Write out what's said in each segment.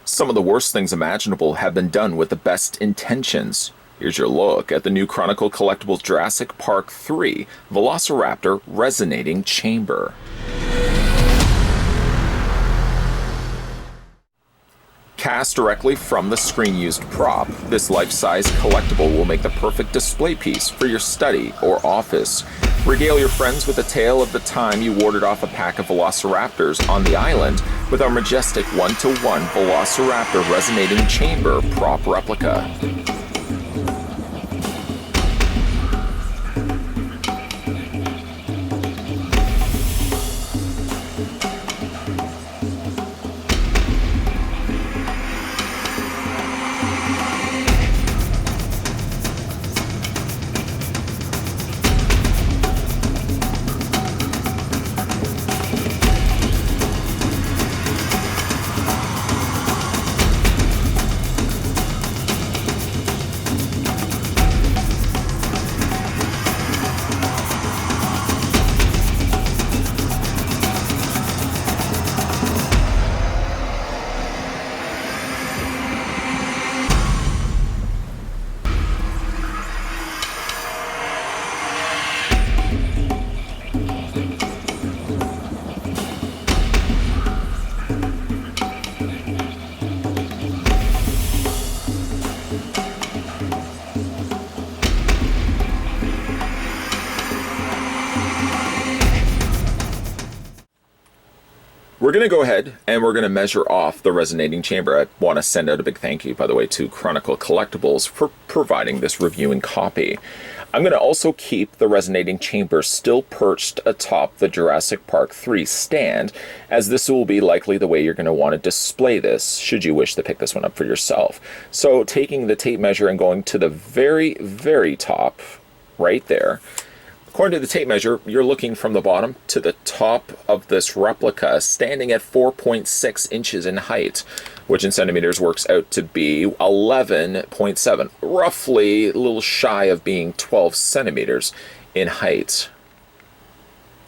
Some of the worst things imaginable have been done with the best intentions. Here's your look at the new Chronicle Collectibles Jurassic Park III Velociraptor Resonating Chamber. Cast directly from the screen-used prop, this life-size collectible will make the perfect display piece for your study or office. Regale your friends with a tale of the time you warded off a pack of Velociraptors on the island with our majestic 1-to-1 Velociraptor Resonating Chamber prop replica. We're going to go ahead and we're going to measure off the resonating chamber. I want to send out a big thank you, by the way, to Chronicle Collectibles for providing this reviewing copy. I'm going to also keep the resonating chamber still perched atop the Jurassic Park III stand, as this will be likely the way you're going to want to display this, should you wish to pick this one up for yourself. So taking the tape measure and going to the very, very top, right there, according to the tape measure, you're looking from the bottom to the top of this replica, standing at 4.6 inches in height, which in centimeters works out to be 11.7, roughly a little shy of being 12 centimeters in height.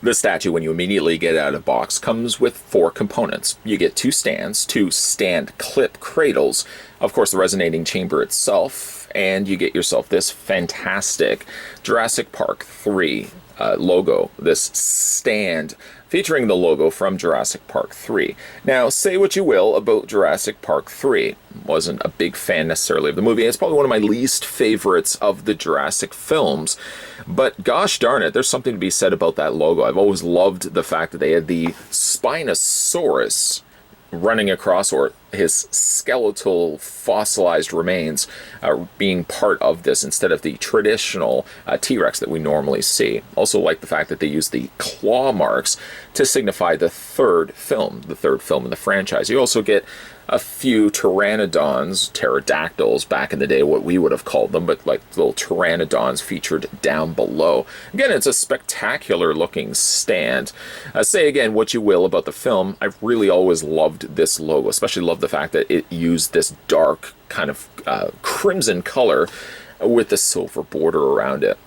The statue, when you immediately get out of the box, comes with 4 components. You get 2 stands, 2 stand clip cradles, of course the resonating chamber itself, and you get yourself this fantastic Jurassic Park III logo, this stand featuring the logo from Jurassic Park III. Now, say what you will about Jurassic Park III. Wasn't a big fan necessarily of the movie. It's probably one of my least favorites of the Jurassic films. But gosh darn it, there's something to be said about that logo. I've always loved the fact that they had the Spinosaurus running across, or his skeletal fossilized remains being part of this instead of the traditional T-Rex that we normally see. Also like the fact that they use the claw marks to signify the third film in the franchise. You also get a few pteranodons, pterodactyls back in the day, what we would have called them, but like little pteranodons featured down below. Again, it's a spectacular looking stand. Say again what you will about the film, I've really always loved this logo, especially love the fact that it used this dark kind of crimson color with the silver border around it.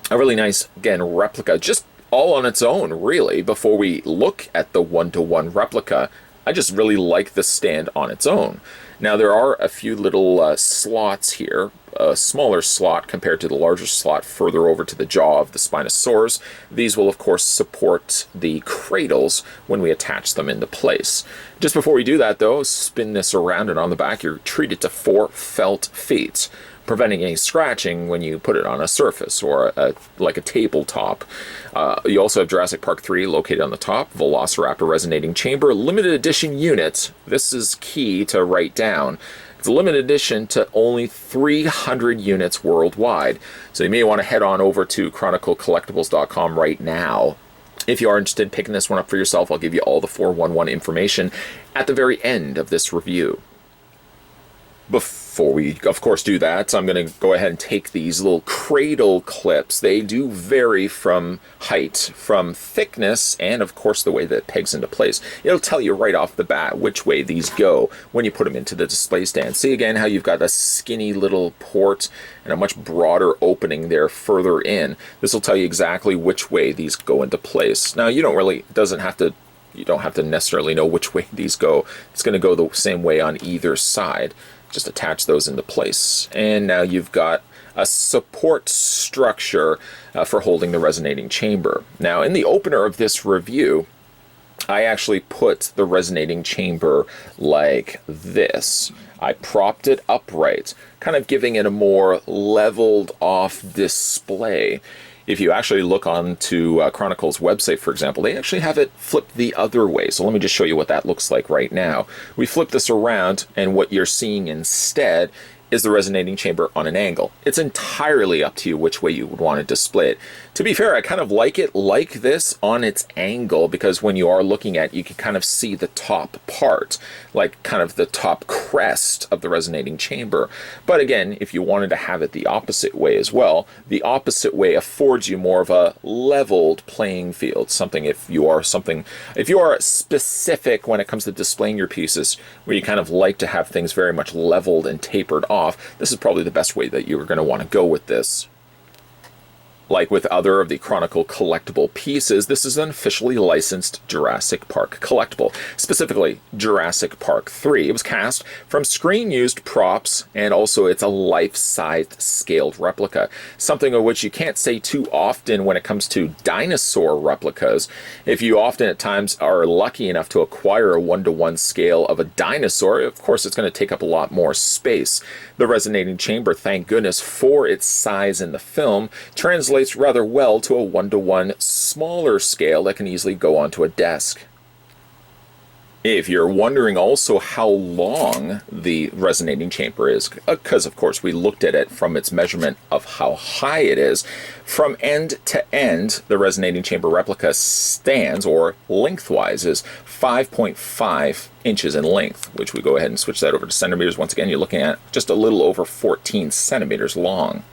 A really nice, again, replica, just all on its own, really. Before we look at the 1-to-1 replica, I just really like the stand on its own. Now there are a few little slots here, a smaller slot compared to the larger slot further over to the jaw of the Spinosaurus. These will of course support the cradles when we attach them into place. Just before we do that though, spin this around, and on the back you're treated to 4 felt feet, preventing any scratching when you put it on a surface or like a tabletop. You also have Jurassic Park III located on the top, Velociraptor Resonating Chamber, limited edition unit. This is key to write down. It's a limited edition to only 300 units worldwide. So you may want to head on over to chroniclecollectibles.com right now. If you are interested in picking this one up for yourself, I'll give you all the 411 information at the very end of this review. Before we, of course, do that, I'm going to go ahead and take these little cradle clips. They do vary from height, from thickness, and, of course, the way that it pegs into place. It'll tell you right off the bat which way these go when you put them into the display stand. See, again, how you've got a skinny little port and a much broader opening there further in. This will tell you exactly which way these go into place. Now, you don't really, it doesn't have to you don't have to necessarily know which way these go. It's going to go the same way on either side. Just attach those into place. And now you've got a support structure for holding the resonating chamber. Now, in the opener of this review, I actually put the resonating chamber like this. I propped it upright, kind of giving it a more leveled off display. If you actually look onto Chronicle's website, for example, they actually have it flipped the other way. So let me just show you what that looks like right now. We flip this around, and what you're seeing instead is the resonating chamber on an angle. It's entirely up to you which way you would want to display it. To be fair, I kind of like it like this on its angle, because when you are looking at it, you can kind of see the top part, like kind of the top crest of the resonating chamber. But again, if you wanted to have it the opposite way as well, the opposite way affords you more of a leveled playing field. If you are specific when it comes to displaying your pieces, where you kind of like to have things very much leveled and tapered off, this is probably the best way that you're going to want to go with this. Like with other of the Chronicle collectible pieces, this is an officially licensed Jurassic Park collectible, specifically Jurassic Park III. It was cast from screen-used props, and also it's a life-sized scaled replica, something of which you can't say too often when it comes to dinosaur replicas. If you often at times are lucky enough to acquire a 1-to-1 scale of a dinosaur, of course it's going to take up a lot more space. The resonating chamber, thank goodness for its size in the film, translates rather well to a 1-to-1 smaller scale that can easily go onto a desk. If you're wondering also how long the resonating chamber is, because of course we looked at it from its measurement of how high it is, from end to end the resonating chamber replica stands, or lengthwise, is 5.5 inches in length, which we go ahead and switch that over to centimeters. Once again, you're looking at just a little over 14 centimeters long.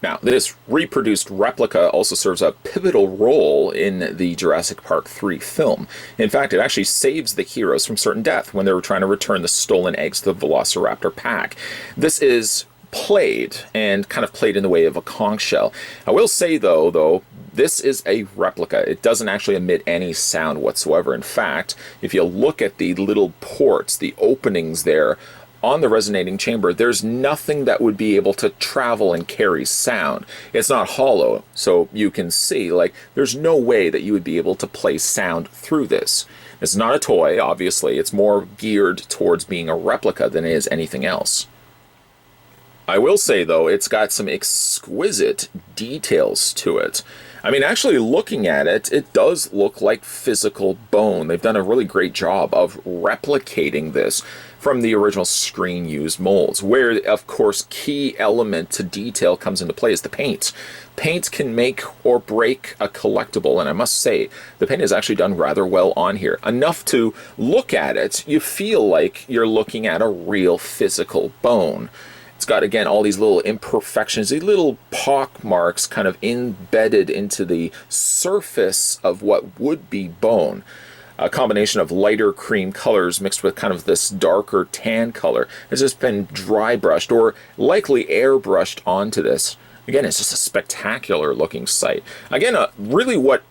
Now, this reproduced replica also serves a pivotal role in the Jurassic Park III film. In fact, it actually saves the heroes from certain death when they were trying to return the stolen eggs to the Velociraptor pack. This is played, and kind of played in the way of a conch shell. I will say, though, this is a replica. It doesn't actually emit any sound whatsoever. In fact, if you look at the little ports, the openings there, on the resonating chamber, there's nothing that would be able to travel and carry sound. It's not hollow, so you can see, there's no way that you would be able to play sound through this. It's not a toy, obviously. It's more geared towards being a replica than it is anything else. I will say, though, it's got some exquisite details to it. I mean, actually looking at it, it does look like physical bone. They've done a really great job of replicating this from the original screen-used molds, where, of course, key element to detail comes into play is the paint. Paint can make or break a collectible, and I must say, the paint is actually done rather well on here. Enough to look at it, you feel like you're looking at a real physical bone. It's got, again, all these little imperfections, these little pock marks kind of embedded into the surface of what would be bone. A combination of lighter cream colors mixed with kind of this darker tan color has just been dry brushed, or likely airbrushed onto this. Again, it's just a spectacular looking sight. Again, really what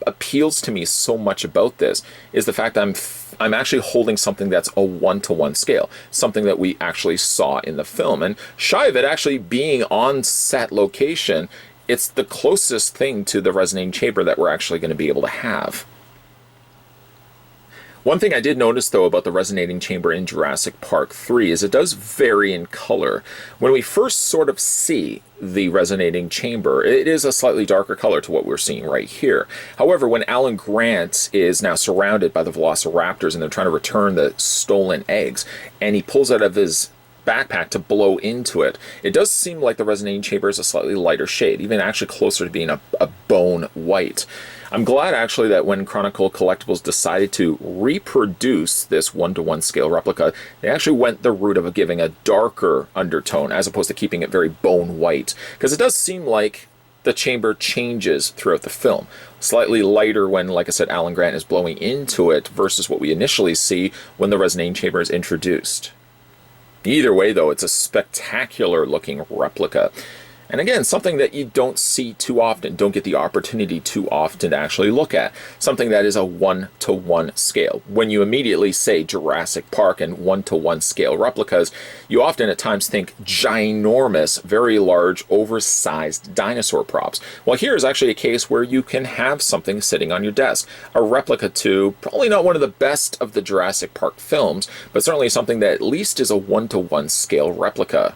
appeals to me so much about this is the fact that I'm actually holding something that's a 1-to-1 scale, something that we actually saw in the film. And shy of it actually being on set location, it's the closest thing to the resonating chamber that we're actually going to be able to have. One thing I did notice, though, about the resonating chamber in Jurassic Park III is it does vary in color. When we first sort of see the resonating chamber, it is a slightly darker color to what we're seeing right here. However, when Alan Grant is now surrounded by the Velociraptors and they're trying to return the stolen eggs, and he pulls out of his backpack to blow into it, it does seem like the resonating chamber is a slightly lighter shade, even actually closer to being a bone white. I'm glad actually that when Chronicle Collectibles decided to reproduce this 1-to-1 scale replica, they actually went the route of giving a darker undertone as opposed to keeping it very bone white, because it does seem like the chamber changes throughout the film. Slightly lighter when, like I said, Alan Grant is blowing into it versus what we initially see when the resonating chamber is introduced. Either way, though, it's a spectacular looking replica. And again, something that you don't see too often, don't get the opportunity too often to actually look at. Something that is a 1-to-1 scale. When you immediately say Jurassic Park and 1-to-1 scale replicas, you often at times think ginormous, very large, oversized dinosaur props. Well, here is actually a case where you can have something sitting on your desk. A replica to probably not one of the best of the Jurassic Park films, but certainly something that at least is a 1-to-1 scale replica.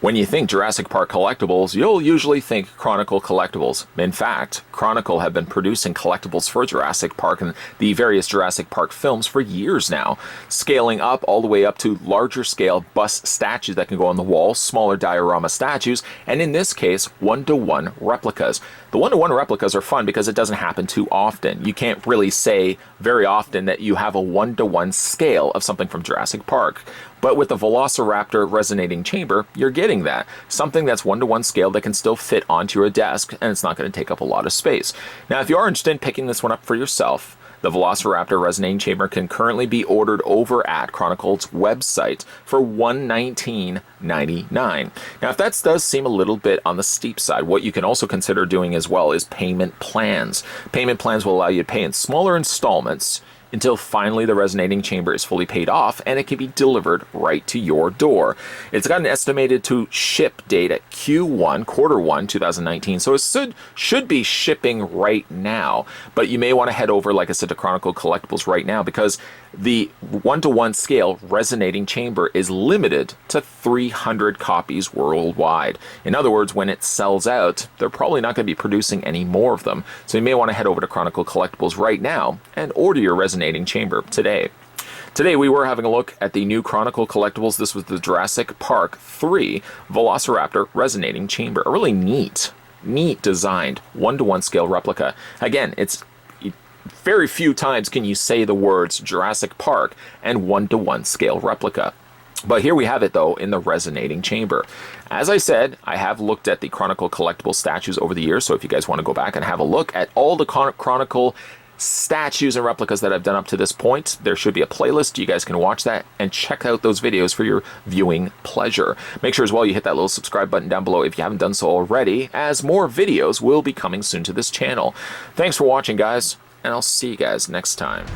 When you think Jurassic Park Collectibles, you'll usually think Chronicle Collectibles. In fact, Chronicle have been producing collectibles for Jurassic Park and the various Jurassic Park films for years now, scaling up all the way up to larger scale bust statues that can go on the wall, smaller diorama statues, and in this case, 1-to-1 replicas. The 1-to-1 replicas are fun because it doesn't happen too often. You can't really say very often that you have a 1-to-1 scale of something from Jurassic Park. But with the Velociraptor Resonating Chamber, you're getting that. Something that's 1-to-1 scale that can still fit onto your desk, and it's not going to take up a lot of space. Now, if you are interested in picking this one up for yourself, the Velociraptor Resonating Chamber can currently be ordered over at Chronicle's website for $119.99. Now, if that does seem a little bit on the steep side, what you can also consider doing as well is payment plans. Payment plans will allow you to pay in smaller installments until finally the Resonating Chamber is fully paid off and it can be delivered right to your door. It's got an estimated to ship date at Q1, Q1 2019, so it should be shipping right now. But you may want to head over, like I said, to Chronicle Collectibles right now because the 1-to-1 scale Resonating Chamber is limited to 300 copies worldwide. In other words, when it sells out, they're probably not going to be producing any more of them. So you may want to head over to Chronicle Collectibles right now and order your Resonating Chamber today. Today we were having a look at the new Chronicle Collectibles. This was the Jurassic Park III Velociraptor Resonating Chamber. A really neat designed 1-to-1 scale replica. Again, it's very few times can you say the words Jurassic Park and 1-to-1 scale replica. But here we have it, though, in the Resonating Chamber. As I said, I have looked at the Chronicle Collectible statues over the years, so if you guys want to go back and have a look at all the Chronicle statues and replicas that I've done up to this point, there should be a playlist. You guys can watch that and check out those videos for your viewing pleasure. Make sure as well you hit that little subscribe button down below if you haven't done so already, as more videos will be coming soon to this channel. Thanks for watching, guys, and I'll see you guys next time.